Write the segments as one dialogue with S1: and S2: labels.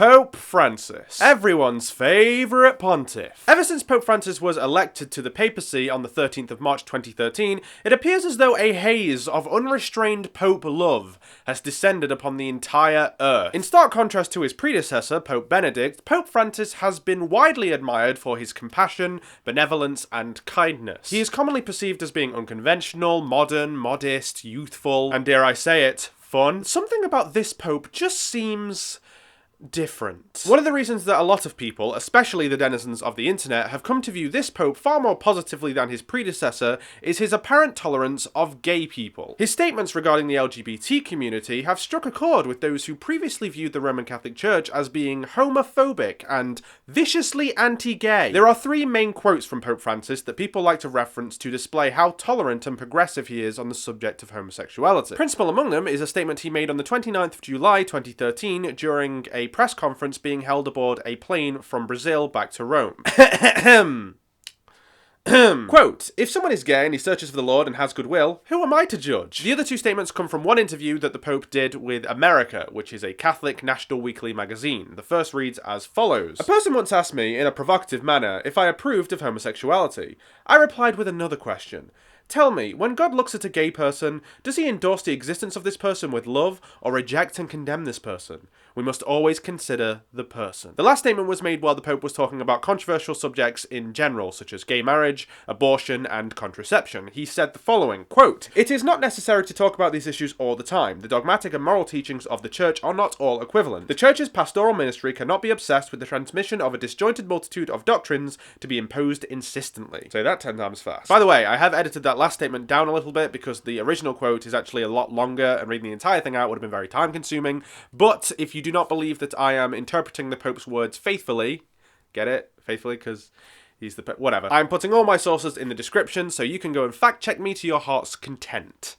S1: Pope Francis, everyone's favourite pontiff. Ever since Pope Francis was elected to the papacy on the 13th of March 2013, it appears as though a haze of unrestrained Pope love has descended upon the entire earth. In stark contrast to his predecessor, Pope Benedict, Pope Francis has been widely admired for his compassion, benevolence, and kindness. He is commonly perceived as being unconventional, modern, modest, youthful, and dare I say it, fun. Something about this Pope just seems different. One of the reasons that a lot of people, especially the denizens of the internet, have come to view this Pope far more positively than his predecessor is his apparent tolerance of gay people. His statements regarding the LGBT community have struck a chord with those who previously viewed the Roman Catholic Church as being homophobic and viciously anti-gay. There are three main quotes from Pope Francis that people like to reference to display how tolerant and progressive he is on the subject of homosexuality. Principal among them is a statement he made on the 29th of July 2013 during a press conference being held aboard a plane from Brazil back to Rome. Quote, "If someone is gay and he searches for the Lord and has goodwill, who am I to judge?" The other two statements come from one interview that the Pope did with America, which is a Catholic national weekly magazine. The first reads as follows. "A person once asked me, in a provocative manner, if I approved of homosexuality. I replied with another question. Tell me, when God looks at a gay person, does he endorse the existence of this person with love, or reject and condemn this person? We must always consider the person." The last statement was made while the Pope was talking about controversial subjects in general, such as gay marriage, abortion, and contraception. He said the following, quote, "It is not necessary to talk about these issues all the time. The dogmatic and moral teachings of the Church are not all equivalent. The Church's pastoral ministry cannot be obsessed with the transmission of a disjointed multitude of doctrines to be imposed insistently." Say that 10 times fast. By the way, I have edited that last statement down a little bit because the original quote is actually a lot longer and reading the entire thing out would have been very time consuming. But if you do not believe that I am interpreting the Pope's words faithfully, get it? Faithfully, because he's the Pope. Whatever. I'm putting all my sources in the description so you can go and fact check me to your heart's content.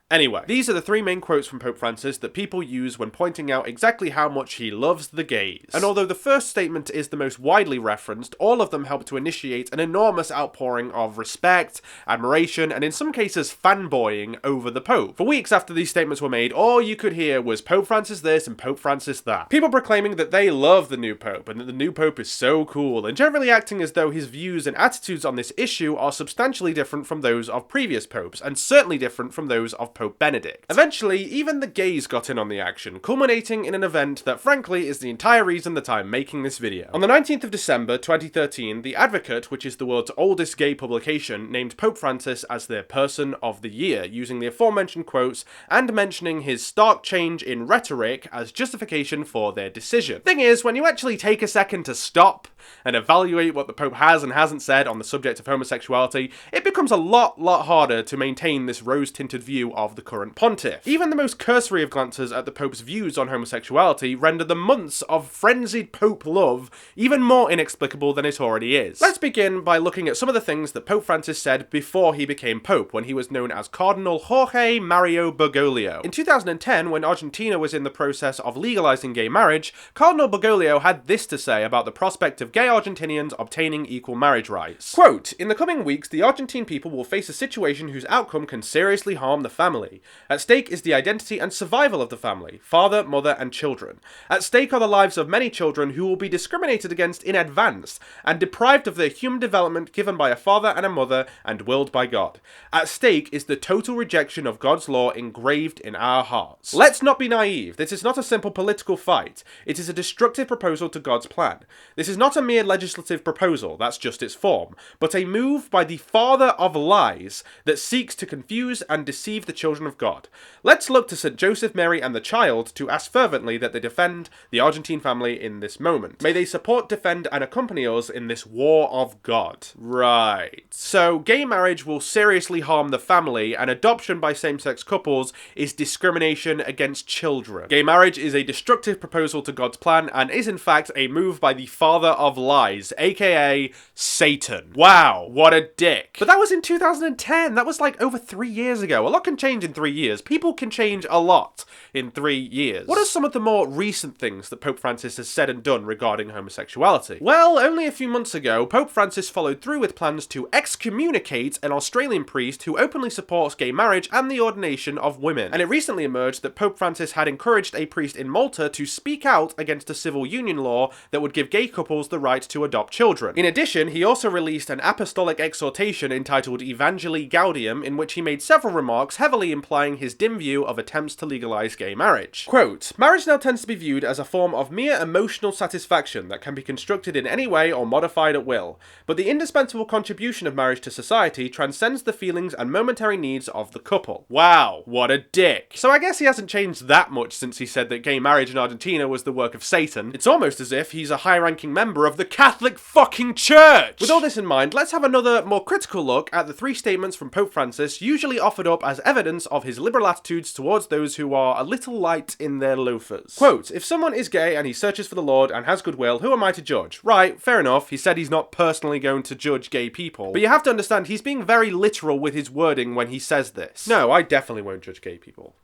S1: Anyway, these are the three main quotes from Pope Francis that people use when pointing out exactly how much he loves the gays. And although the first statement is the most widely referenced, all of them help to initiate an enormous outpouring of respect, admiration, and in some cases fanboying over the Pope. For weeks after these statements were made, all you could hear was Pope Francis this and Pope Francis that. People proclaiming that they love the new Pope and that the new Pope is so cool, and generally acting as though his views and attitudes on this issue are substantially different from those of previous popes, and certainly different from those of Pope Benedict. Eventually, even the gays got in on the action, culminating in an event that frankly is the entire reason that I'm making this video. On the 19th of December 2013, The Advocate, which is the world's oldest gay publication, named Pope Francis as their Person of the Year, using the aforementioned quotes and mentioning his stark change in rhetoric as justification for their decision. Thing is, when you actually take a second to stop and evaluate what the Pope has and hasn't said on the subject of homosexuality, it becomes a lot harder to maintain this rose-tinted view of the current pontiff. Even the most cursory of glances at the Pope's views on homosexuality render the months of frenzied Pope love even more inexplicable than it already is. Let's begin by looking at some of the things that Pope Francis said before he became Pope, when he was known as Cardinal Jorge Mario Bergoglio. In 2010, when Argentina was in the process of legalizing gay marriage, Cardinal Bergoglio had this to say about the prospect of gay Argentinians obtaining equal marriage rights. Quote, "In the coming weeks, the Argentine people will face a situation whose outcome can seriously harm the family. At stake is the identity and survival of the family, father, mother, and children. At stake are the lives of many children who will be discriminated against in advance and deprived of their human development given by a father and a mother and willed by God. At stake is the total rejection of God's law engraved in our hearts. Let's not be naive. This is not a simple political fight. It is a destructive proposal to God's plan. This is not a mere legislative proposal, that's just its form, but a move by the father of lies that seeks to confuse and deceive the children of God. Let's look to St. Joseph, Mary, and the Child to ask fervently that they defend the Argentine family in this moment. May they support, defend, and accompany us in this war of God." Right. So, gay marriage will seriously harm the family, and adoption by same-sex couples is discrimination against children. Gay marriage is a destructive proposal to God's plan, and is in fact a move by the father of lies, aka Satan. Wow, what a dick. But that was in 2010. That was like over 3 years ago. A lot can change change in 3 years. People can change a lot in 3 years. What are some of the more recent things that Pope Francis has said and done regarding homosexuality? Well, only a few months ago, Pope Francis followed through with plans to excommunicate an Australian priest who openly supports gay marriage and the ordination of women. And it recently emerged that Pope Francis had encouraged a priest in Malta to speak out against a civil union law that would give gay couples the right to adopt children. In addition, he also released an Apostolic Exhortation entitled Evangelii Gaudium, in which he made several remarks heavily implying his dim view of attempts to legalize gay marriage. Quote, "Marriage now tends to be viewed as a form of mere emotional satisfaction that can be constructed in any way or modified at will, but the indispensable contribution of marriage to society transcends the feelings and momentary needs of the couple." Wow, what a dick. So I guess he hasn't changed that much since he said that gay marriage in Argentina was the work of Satan. It's almost as if he's a high-ranking member of the Catholic fucking Church! With all this in mind, let's have another, more critical look at the 3 statements from Pope Francis, usually offered up as evidence of his liberal attitudes towards those who are a little light in their loafers. Quote, "If someone is gay and he searches for the Lord and has goodwill, who am I to judge?" Right, fair enough, he said he's not personally going to judge gay people, but you have to understand he's being very literal with his wording when he says this. No, I definitely won't judge gay people.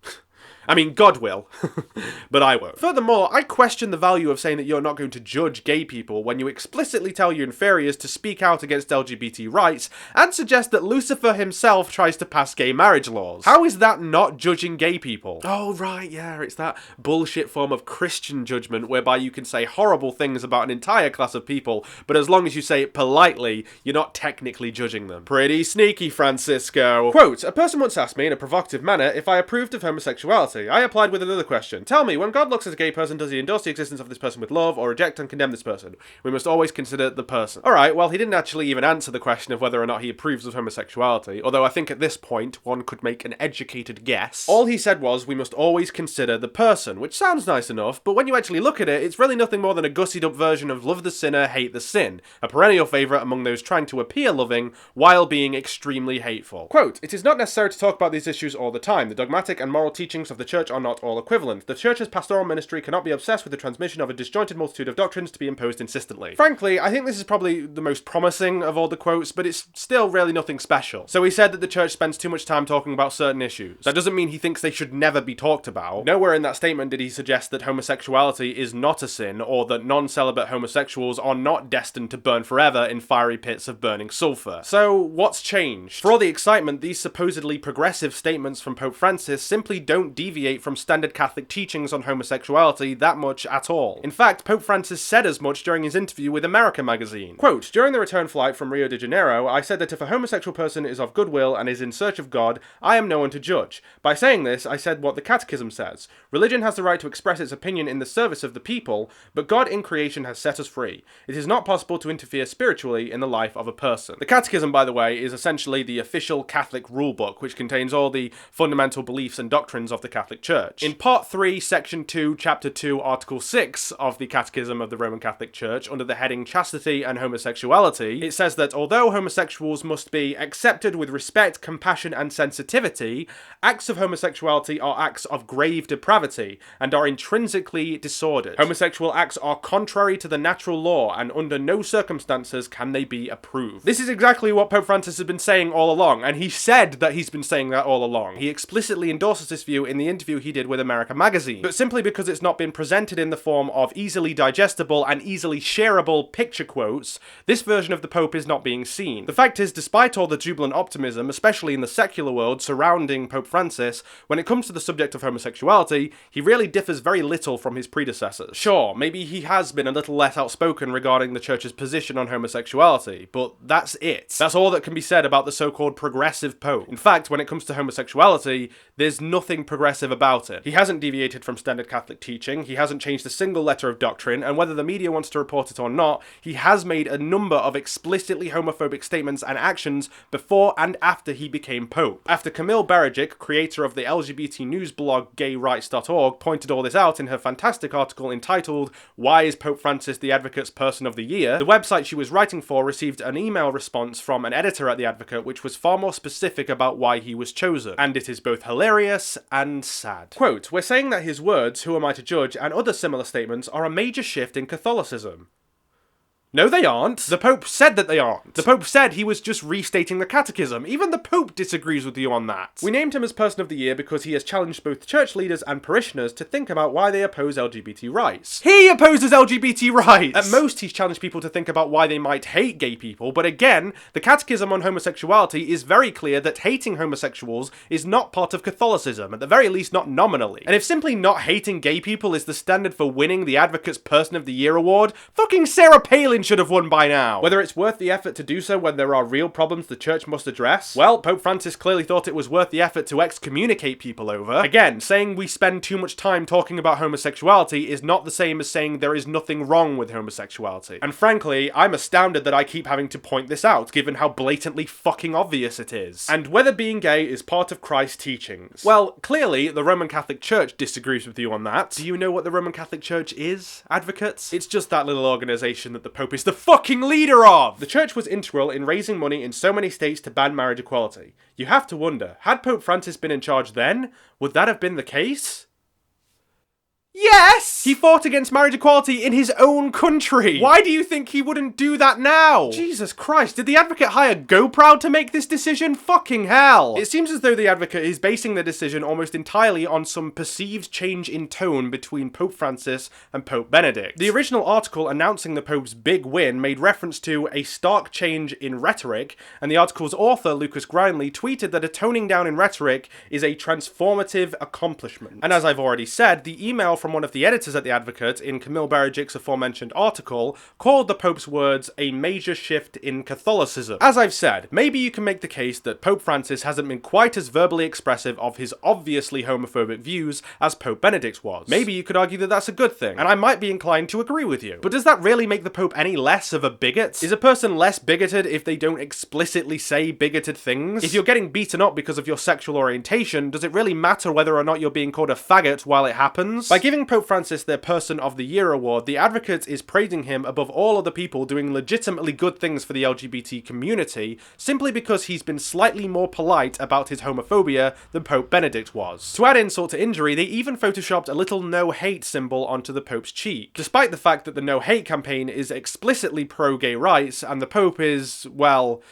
S1: I mean, God will, but I won't. Furthermore, I question the value of saying that you're not going to judge gay people when you explicitly tell your inferiors to speak out against LGBT rights and suggest that Lucifer himself tries to pass gay marriage laws. How is that not judging gay people? Oh, right, yeah, it's that bullshit form of Christian judgment whereby you can say horrible things about an entire class of people, but as long as you say it politely, you're not technically judging them. Pretty sneaky, Francisco. Quote, "A person once asked me in a provocative manner if I approved of homosexuality. I applied with another question. Tell me, when God looks at a gay person, does he endorse the existence of this person with love or reject and condemn this person? We must always consider the person." Alright, well, he didn't actually even answer the question of whether or not he approves of homosexuality, although I think at this point one could make an educated guess. All he said was, we must always consider the person, which sounds nice enough, but when you actually look at it, it's really nothing more than a gussied up version of love the sinner, hate the sin, a perennial favourite among those trying to appear loving while being extremely hateful. Quote, "It is not necessary to talk about these issues all the time. The dogmatic and moral teachings of the Church are not all equivalent. The Church's pastoral ministry cannot be obsessed with the transmission of a disjointed multitude of doctrines to be imposed insistently." Frankly, I think this is probably the most promising of all the quotes, but it's still really nothing special. So he said that the Church spends too much time talking about certain issues. That doesn't mean he thinks they should never be talked about. Nowhere in that statement did he suggest that homosexuality is not a sin, or that non-celibate homosexuals are not destined to burn forever in fiery pits of burning sulfur. So, what's changed? For all the excitement, these supposedly progressive statements from Pope Francis simply don't deviate from standard Catholic teachings on homosexuality that much at all. In fact, Pope Francis said as much during his interview with America magazine. Quote, "During the return flight from Rio de Janeiro, I said that if a homosexual person is of goodwill and is in search of God, I am no one to judge. By saying this, I said what the Catechism says. Religion has the right to express its opinion in the service of the people, but God in creation has set us free. It is not possible to interfere spiritually in the life of a person." The Catechism, by the way, is essentially the official Catholic rulebook, which contains all the fundamental beliefs and doctrines of the Catholic Church. In Part 3, Section 2, Chapter 2, Article 6 of the Catechism of the Roman Catholic Church, under the heading Chastity and Homosexuality, it says that although homosexuals must be accepted with respect, compassion, and sensitivity, acts of homosexuality are acts of grave depravity and are intrinsically disordered. Homosexual acts are contrary to the natural law, and under no circumstances can they be approved. This is exactly what Pope Francis has been saying all along, and he said that he's been saying that all along. He explicitly endorses this view in the interview he did with America magazine, but simply because it's not been presented in the form of easily digestible and easily shareable picture quotes, this version of the Pope is not being seen. The fact is, despite all the jubilant optimism, especially in the secular world surrounding Pope Francis, when it comes to the subject of homosexuality, he really differs very little from his predecessors. Sure, maybe he has been a little less outspoken regarding the Church's position on homosexuality, but that's it. That's all that can be said about the so-called progressive Pope. In fact, when it comes to homosexuality, there's nothing progressive about it. He hasn't deviated from standard Catholic teaching, he hasn't changed a single letter of doctrine, and whether the media wants to report it or not, he has made a number of explicitly homophobic statements and actions before and after he became Pope. After Camille Beredjick, creator of the LGBT news blog gayrights.org, pointed all this out in her fantastic article entitled "Why is Pope Francis the Advocate's Person of the Year?", the website she was writing for received an email response from an editor at The Advocate which was far more specific about why he was chosen, and it is both hilarious and sad. Quote, "We're saying that his words, 'Who am I to judge?' and other similar statements are a major shift in Catholicism." No, they aren't. The Pope said that they aren't. The Pope said he was just restating the Catechism. Even the Pope disagrees with you on that. We named him as Person of the Year because he has challenged both church leaders and parishioners to think about why they oppose LGBT rights. He opposes LGBT rights! At most, he's challenged people to think about why they might hate gay people, but again, the Catechism on homosexuality is very clear that hating homosexuals is not part of Catholicism, at the very least not nominally. And if simply not hating gay people is the standard for winning the Advocate's Person of the Year award, fucking Sarah Palin should have won by now. Whether it's worth the effort to do so when there are real problems the church must address? Well, Pope Francis clearly thought it was worth the effort to excommunicate people over. Again, saying we spend too much time talking about homosexuality is not the same as saying there is nothing wrong with homosexuality. And frankly, I'm astounded that I keep having to point this out, given how blatantly fucking obvious it is. And whether being gay is part of Christ's teachings. Well, clearly, the Roman Catholic Church disagrees with you on that. Do you know what the Roman Catholic Church is, advocates? It's just that little organisation that the Pope is the fucking leader of! The church was integral in raising money in so many states to ban marriage equality. You have to wonder, had Pope Francis been in charge then, would that have been the case? Yes! He fought against marriage equality in his own country. Why do you think he wouldn't do that now? Jesus Christ, did the Advocate hire GoProud to make this decision? Fucking hell! It seems as though the Advocate is basing the decision almost entirely on some perceived change in tone between Pope Francis and Pope Benedict. The original article announcing the Pope's big win made reference to a stark change in rhetoric, and the article's author, Lucas Grindley, tweeted that a toning down in rhetoric is a transformative accomplishment. And as I've already said, the email from one of the editors at The Advocate, in Camille Beredjick's aforementioned article, called the Pope's words a major shift in Catholicism. As I've said, maybe you can make the case that Pope Francis hasn't been quite as verbally expressive of his obviously homophobic views as Pope Benedict was. Maybe you could argue that that's a good thing, and I might be inclined to agree with you. But does that really make the Pope any less of a bigot? Is a person less bigoted if they don't explicitly say bigoted things? If you're getting beaten up because of your sexual orientation, does it really matter whether or not you're being called a faggot while it happens? By giving Pope Francis their Person of the Year award, the Advocate is praising him above all other people doing legitimately good things for the LGBT community, simply because he's been slightly more polite about his homophobia than Pope Benedict was. To add insult to injury, they even photoshopped a little no-hate symbol onto the Pope's cheek, despite the fact that the no-hate campaign is explicitly pro-gay rights, and the Pope is, well,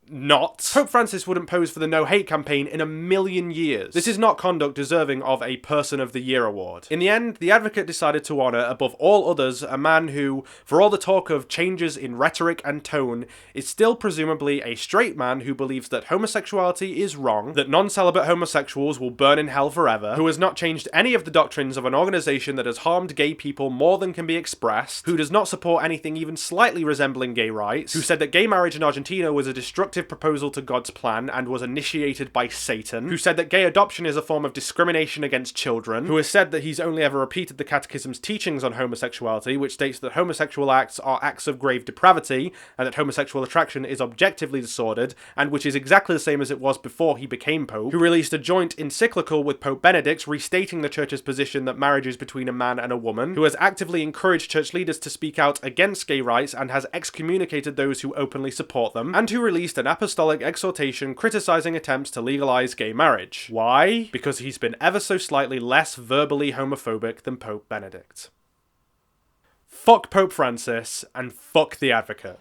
S1: not. Pope Francis wouldn't pose for the No Hate campaign in a million years. This is not conduct deserving of a Person of the Year award. In the end, the Advocate decided to honour, above all others, a man who, for all the talk of changes in rhetoric and tone, is still presumably a straight man who believes that homosexuality is wrong, that non-celibate homosexuals will burn in hell forever, who has not changed any of the doctrines of an organisation that has harmed gay people more than can be expressed, who does not support anything even slightly resembling gay rights, who said that gay marriage in Argentina was a destructive proposal to God's plan and was initiated by Satan, who said that gay adoption is a form of discrimination against children, who has said that he's only ever repeated the Catechism's teachings on homosexuality, which states that homosexual acts are acts of grave depravity, and that homosexual attraction is objectively disordered, and which is exactly the same as it was before he became Pope, who released a joint encyclical with Pope Benedict restating the Church's position that marriage is between a man and a woman, who has actively encouraged church leaders to speak out against gay rights and has excommunicated those who openly support them, and who released an Apostolic Exhortation criticising attempts to legalise gay marriage. Why? Because he's been ever so slightly less verbally homophobic than Pope Benedict. Fuck Pope Francis, and fuck the Advocate.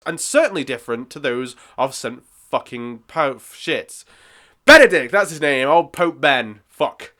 S1: And certainly different to those of St. fucking Pope shit. Benedict, that's his name, old Pope Ben. Fuck.